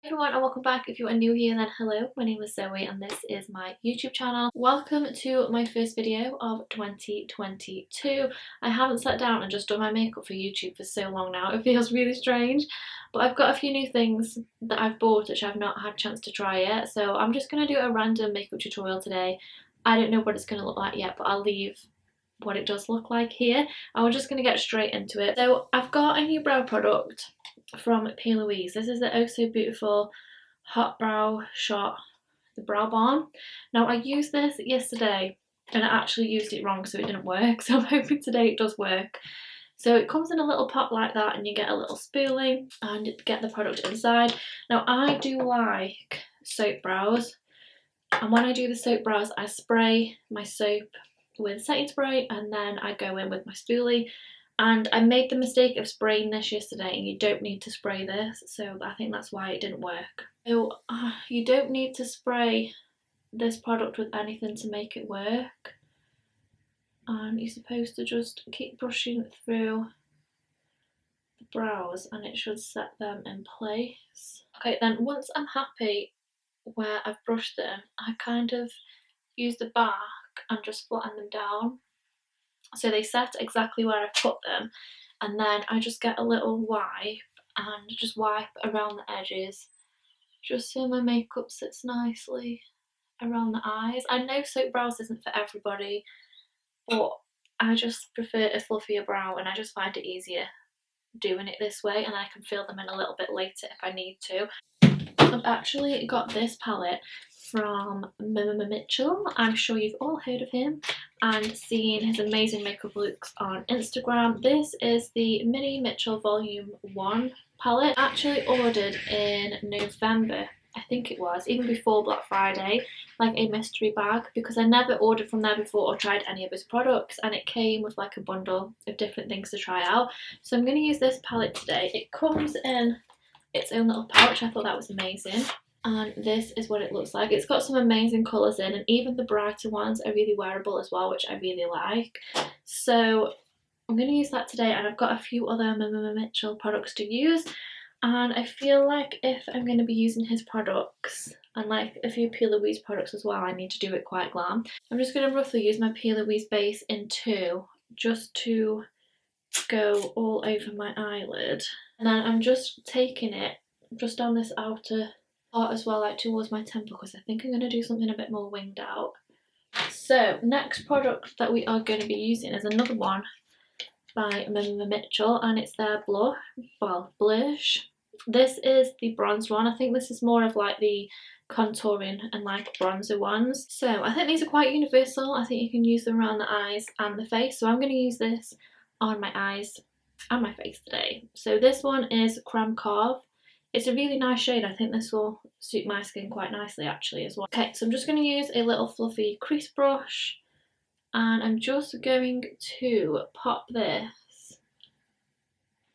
Hey everyone, and welcome back. If you are new here, then hello, my name is Zoe and this is my YouTube channel. Welcome to my first video of 2022. I haven't sat down and just done my makeup for YouTube for so long now, it feels really strange, but I've got a few new things that I've bought which I've not had a chance to try yet, so I'm just going to do a random makeup tutorial today. I don't know what it's going to look like yet, but I'll leave what it does look like here, and we're just going to get straight into it. So I've got a new brow product from P. Louise. This is the Oh So Beautiful Hot Brow Shot, the Brow Balm. Now I used this yesterday and I actually used it wrong, so it didn't work, so I'm hoping today it does work. So it comes in a little pot like that and you get a little spoolie and get the product inside. Now I do like soap brows, and when I do the soap brows I spray my soap with setting spray and then I go in with my spoolie. And I made the mistake of spraying this yesterday, and you don't need to spray this, so I think that's why it didn't work. So you don't need to spray this product with anything to make it work, and you're supposed to just keep brushing through the brows and it should set them in place. Okay, then once I'm happy where I've brushed them, I kind of use the back and just flatten them down so they set exactly where I put them, and then I just get a little wipe and just wipe around the edges just so my makeup sits nicely around the eyes. I know soap brows isn't for everybody, but I just prefer a fluffier brow and I just find it easier doing it this way, and I can fill them in a little bit later if I need to. I've actually got this palette from Mitchell. I'm sure you've all heard of him and seen his amazing makeup looks on Instagram. This is the Mini Mitchell Volume 1 palette. I actually ordered in November, I think it was, even before Black Friday, like a mystery bag, because I never ordered from there before or tried any of his products, and it came with like a bundle of different things to try out. So I'm going to use this palette today. It comes in its own little pouch. I thought that was amazing, and this is what it looks like. It's got some amazing colours in, and even the brighter ones are really wearable as well, which I really like. So I'm going to use that today, and I've got a few other Mitchell products to use, and I feel like if I'm going to be using his products and like a few P. Louise products as well, I need to do it quite glam. I'm just going to roughly use my P. Louise base in 2 just to go all over my eyelid, and then I'm just taking it just on this outer part as well, like towards my temple, because I think I'm going to do something a bit more winged out. So next product that we are going to be using is another one by Mitchell, and it's their blush. This is the bronze one. I think this is more of like the contouring and like bronzer ones. So I think these are quite universal. I think you can use them around the eyes and the face. So I'm going to use this on my eyes and my face today. So this one is Creme Carve. It's a really nice shade. I think this will suit my skin quite nicely actually as well. Okay, so I'm just going to use a little fluffy crease brush, and I'm just going to pop this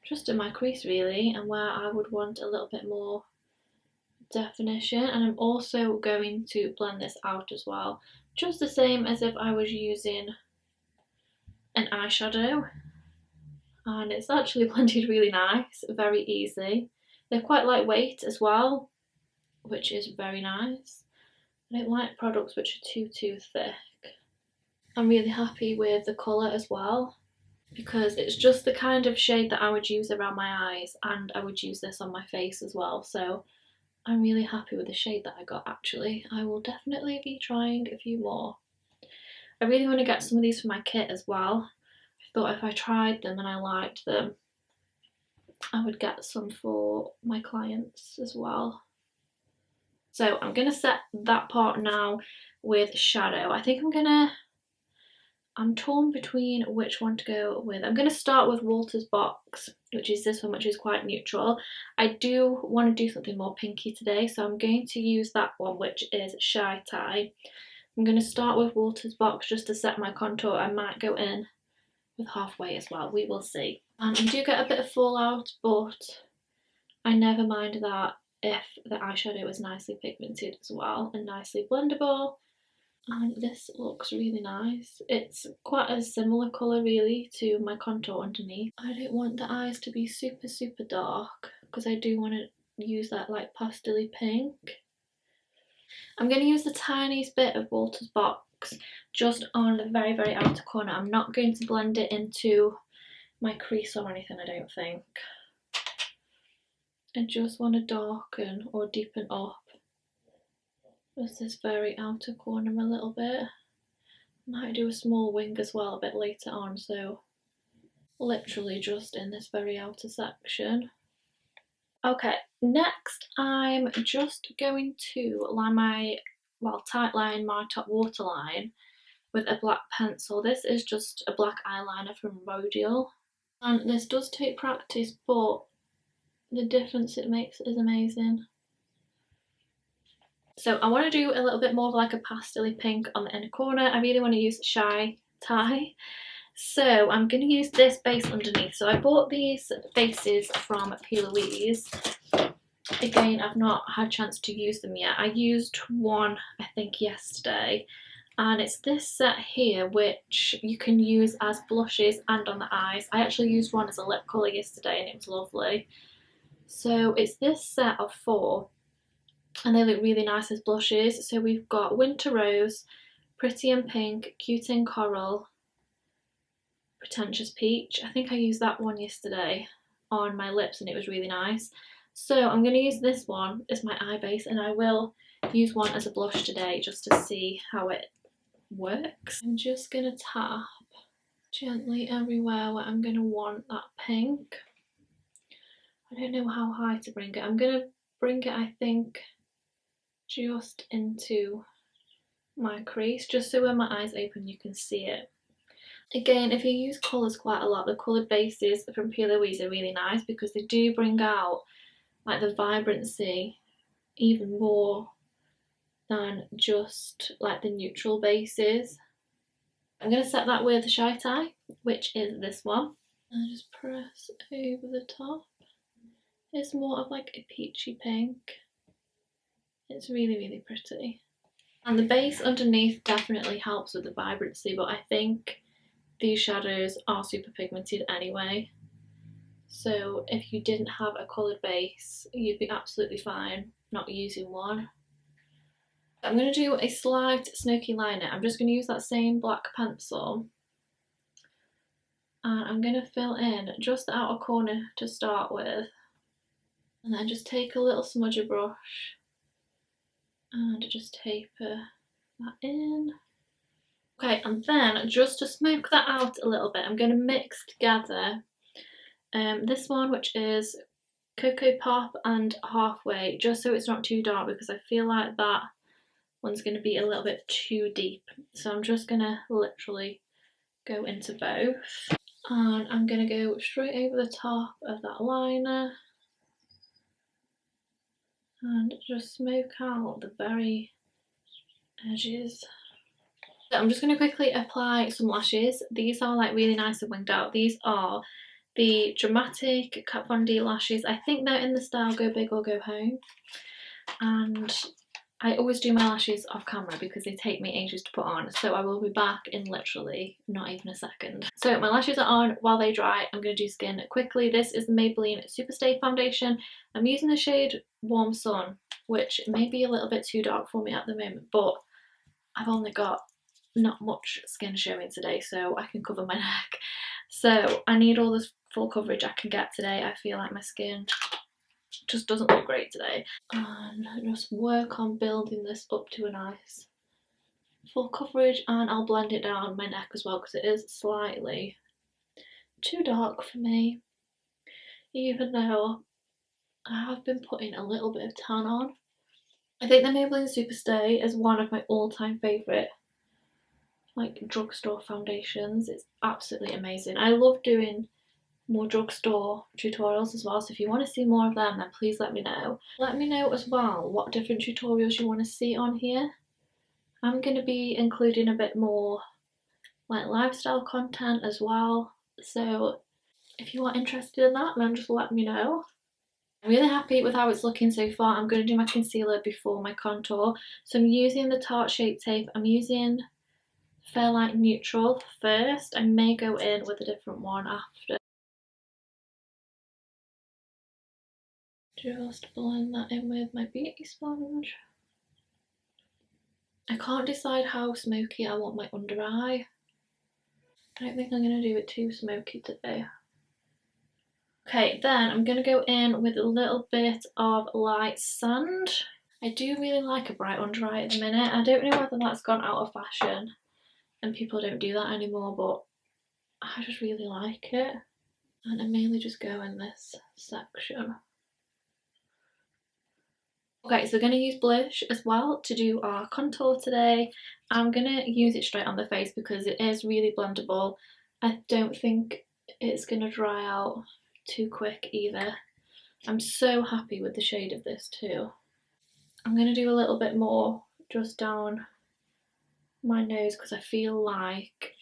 just in my crease really, and where I would want a little bit more definition, and I'm also going to blend this out as well, just the same as if I was using an eyeshadow, and it's actually blended really nice, very easy. They're quite lightweight as well, which is very nice. I don't like products which are too thick. I'm really happy with the colour as well, because it's just the kind of shade that I would use around my eyes, and I would use this on my face as well. So I'm really happy with the shade that I got actually. I will definitely be trying a few more. I really want to get some of these for my kit as well. I thought if I tried them and I liked them, I would get some for my clients as well. So I'm going to set that part now with shadow. I think I'm torn between which one to go with. I'm going to start with Walter's Box, which is this one, which is quite neutral. I do want to do something more pinky today, so I'm going to use that one, which is Shy Tie. I'm going to start with Walter's Box just to set my contour. I might go in with Halfway as well, we will see. And I do get a bit of fallout, but I never mind that if the eyeshadow is nicely pigmented as well and nicely blendable. And this looks really nice. It's quite a similar colour really to my contour underneath. I don't want the eyes to be super dark because I do want to use that like pastel-y pink. I'm going to use the tiniest bit of Walter's Box just on the very, very outer corner. I'm not going to blend it into my crease or anything, I don't think. I just want to darken or deepen up just this very outer corner a little bit. Might do a small wing as well a bit later on, so literally just in this very outer section. Okay, next I'm just going to line my, well, tightline my top waterline with a black pencil. This is just a black eyeliner from Rodial, and this does take practice, but the difference it makes is amazing. So I want to do a little bit more of like a pastel-y pink on the inner corner. I really want to use Shy Tie. So I'm going to use this base underneath. So I bought these bases from P. Louise. Again, I've not had a chance to use them yet. I used one, I think, yesterday. And it's this set here, which you can use as blushes and on the eyes. I actually used one as a lip colour yesterday and it was lovely. So it's this set of 4. And they look really nice as blushes. So we've got Winter Rose, Pretty in Pink, Cute in Coral, Pretentious Peach. I think I used that one yesterday on my lips and it was really nice. So I'm going to use this one as my eye base, and I will use one as a blush today just to see how it works. I'm just going to tap gently everywhere where I'm going to want that pink. I don't know how high to bring it. I'm going to bring it, I think, just into my crease, just so when my eyes open you can see it. Again, if you use colours quite a lot, the coloured bases from P. Louise are really nice because they do bring out like the vibrancy even more than just like the neutral bases. I'm going to set that with Shy Tie, which is this one, and just press over the top. It's more of like a peachy pink. It's really, really pretty. And the base underneath definitely helps with the vibrancy, but I think these shadows are super pigmented anyway. So if you didn't have a coloured base, you'd be absolutely fine not using one. I'm going to do a slight smoky liner. I'm just going to use that same black pencil. And I'm going to fill in just the outer corner to start with. And then just take a little smudger brush and just taper that in. Okay, and then just to smoke that out a little bit, I'm going to mix together this one, which is Cocoa Pop and Halfway, just so it's not too dark, because I feel like that one's going to be a little bit too deep. So I'm just going to literally go into both. And I'm going to go straight over the top of that liner and just smoke out the very edges. So I'm just going to quickly apply some lashes. These are like really nice and winged out. These are the Dramatic Kat Von D lashes. I think they're in the style Go Big or Go Home. And I always do my lashes off camera because they take me ages to put on, so I will be back in literally not even a second. So my lashes are on. While they dry, I'm going to do skin quickly. This is the Maybelline Superstay Foundation. I'm using the shade Warm Sun, which may be a little bit too dark for me at the moment, but I've only got not much skin showing today, so I can cover my neck. So I need all this full coverage I can get today. I feel like my skin just doesn't look great today, and just work on building this up to a nice full coverage. And I'll blend it down my neck as well because it is slightly too dark for me, even though I have been putting a little bit of tan on. I think the Maybelline Superstay is one of my all-time favourite like drugstore foundations. It's absolutely amazing. I love doing more drugstore tutorials as well, so if you want to see more of them, then please let me know. Let me know as well what different tutorials you want to see on here. I'm going to be including a bit more like lifestyle content as well, so if you are interested in that, then just let me know. I'm really happy with how it's looking so far. I'm going to do my concealer before my contour, so I'm using the Tarte Shape Tape. I'm using Fairlight Neutral first. I may go in with a different one after. Just blend that in with my beauty sponge. I can't decide how smoky I want my under eye. I don't think I'm going to do it too smoky today. Okay, then I'm going to go in with a little bit of light sand. I do really like a bright under eye at the minute. I don't know whether that's gone out of fashion and people don't do that anymore, but I just really like it. And I mainly just go in this section. Okay, so we're going to use blush as well to do our contour today. I'm going to use it straight on the face because it is really blendable. I don't think it's going to dry out too quick either. I'm so happy with the shade of this too. I'm going to do a little bit more just down my nose because I feel like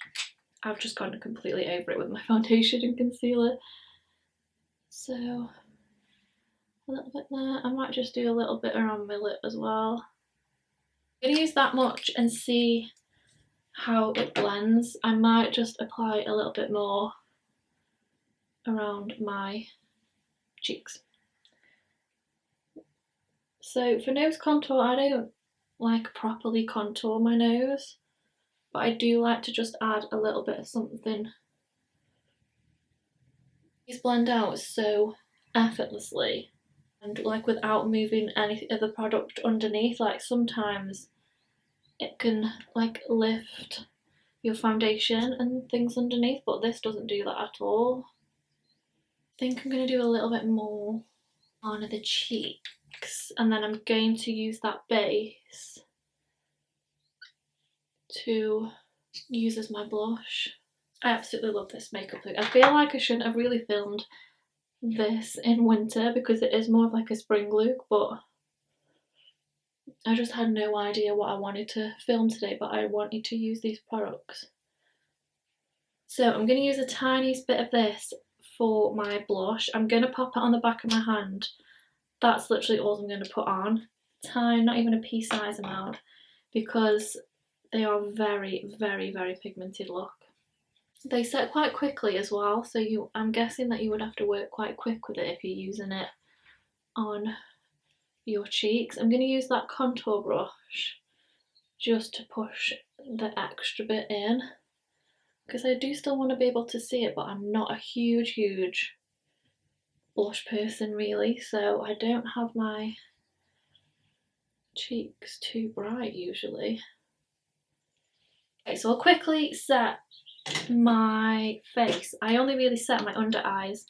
I've just gone completely over it with my foundation and concealer. So a little bit there. I might just do a little bit around my lip as well. I'm going to use that much and see how it blends. I might just apply a little bit more around my cheeks. So for nose contour, I don't like properly contour my nose, but I do like to just add a little bit of something. These blend out so effortlessly and like without moving any of the product underneath. Like sometimes it can like lift your foundation and things underneath, but this doesn't do that at all. I think I'm going to do a little bit more on the cheeks and then I'm going to use that base to use as my blush. I absolutely love this makeup look. I feel like I shouldn't have really filmed this in winter because it is more of like a spring look, but I just had no idea what I wanted to film today, but I wanted to use these products. So I'm going to use a tiny bit of this for my blush. I'm going to pop it on the back of my hand. That's literally all I'm going to put on. Tiny, not even a pea size amount, because they are very, very, very pigmented look. They set quite quickly as well, so I'm guessing that you would have to work quite quick with it if you're using it on your cheeks. I'm going to use that contour brush just to push the extra bit in because I do still want to be able to see it, but I'm not a huge blush person really, so I don't have my cheeks too bright usually. Okay, so I'll quickly set my face. I only really set my under eyes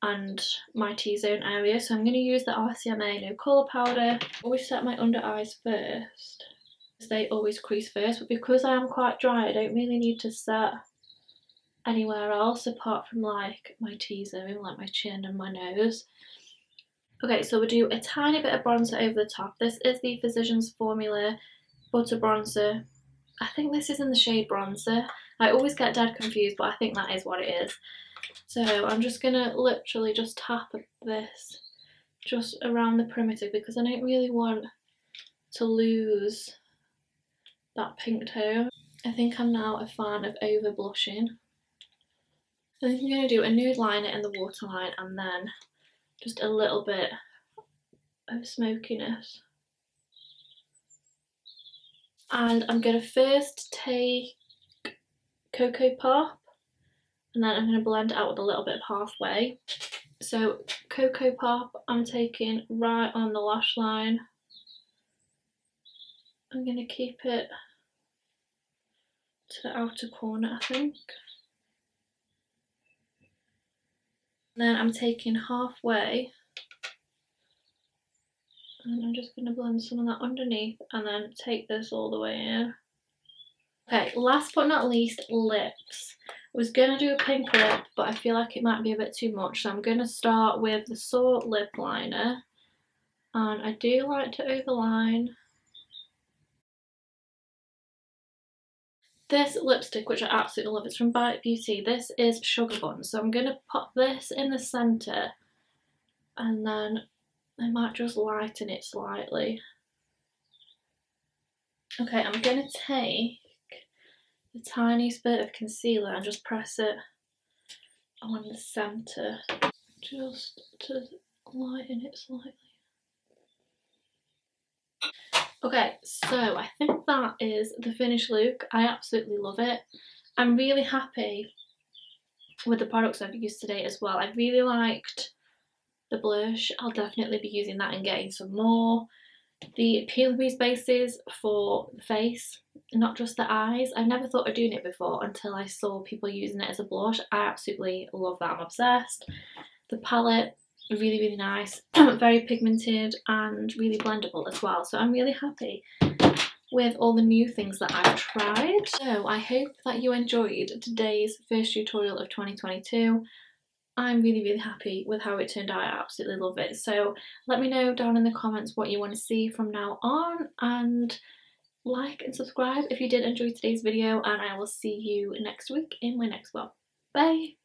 and my T-zone area, so I'm going to use the RCMA No Colour Powder. I always set my under eyes first because they always crease first, but because I am quite dry I don't really need to set anywhere else apart from like my T-zone, like my chin and my nose. Okay, so we'll do a tiny bit of bronzer over the top. This is the Physicians Formula Butter Bronzer. I think this is in the shade Bronzer. I always get dead confused, but I think that is what it is. So I'm just going to literally just tap this just around the perimeter because I don't really want to lose that pink tone. I think I'm now a fan of over blushing. I think I'm going to do a nude liner in the waterline and then just a little bit of smokiness. And I'm going to first take Cocoa Pop and then I'm going to blend it out with a little bit of halfway. So Cocoa Pop I'm taking right on the lash line. I'm going to keep it to the outer corner I think. And then I'm taking halfway and I'm just going to blend some of that underneath and then take this all the way in. Okay, last but not least, lips. I was going to do a pink lip, but I feel like it might be a bit too much, so I'm going to start with the Soar Lip Liner. And I do like to overline. This lipstick, which I absolutely love, it's from Bite Beauty. This is Sugar Bun, so I'm going to pop this in the centre and then I might just lighten it slightly. Okay, I'm going to take the tiniest bit of concealer and just press it on the centre, just to lighten it slightly. Okay, so I think that is the finished look. I absolutely love it. I'm really happy with the products I've used today as well. I really liked the blush. I'll definitely be using that and getting some more. The Peel Crease bases for the face, not just the eyes. I've never thought of doing it before until I saw people using it as a blush. I absolutely love that. I'm obsessed. The palette, really, really nice. Very pigmented and really blendable as well. So I'm really happy with all the new things that I've tried. So I hope that you enjoyed today's first tutorial of 2022. I'm really, really happy with how it turned out. I absolutely love it. So let me know down in the comments what you want to see from now on, and like and subscribe if you did enjoy today's video, and I will see you next week in my next one. Bye!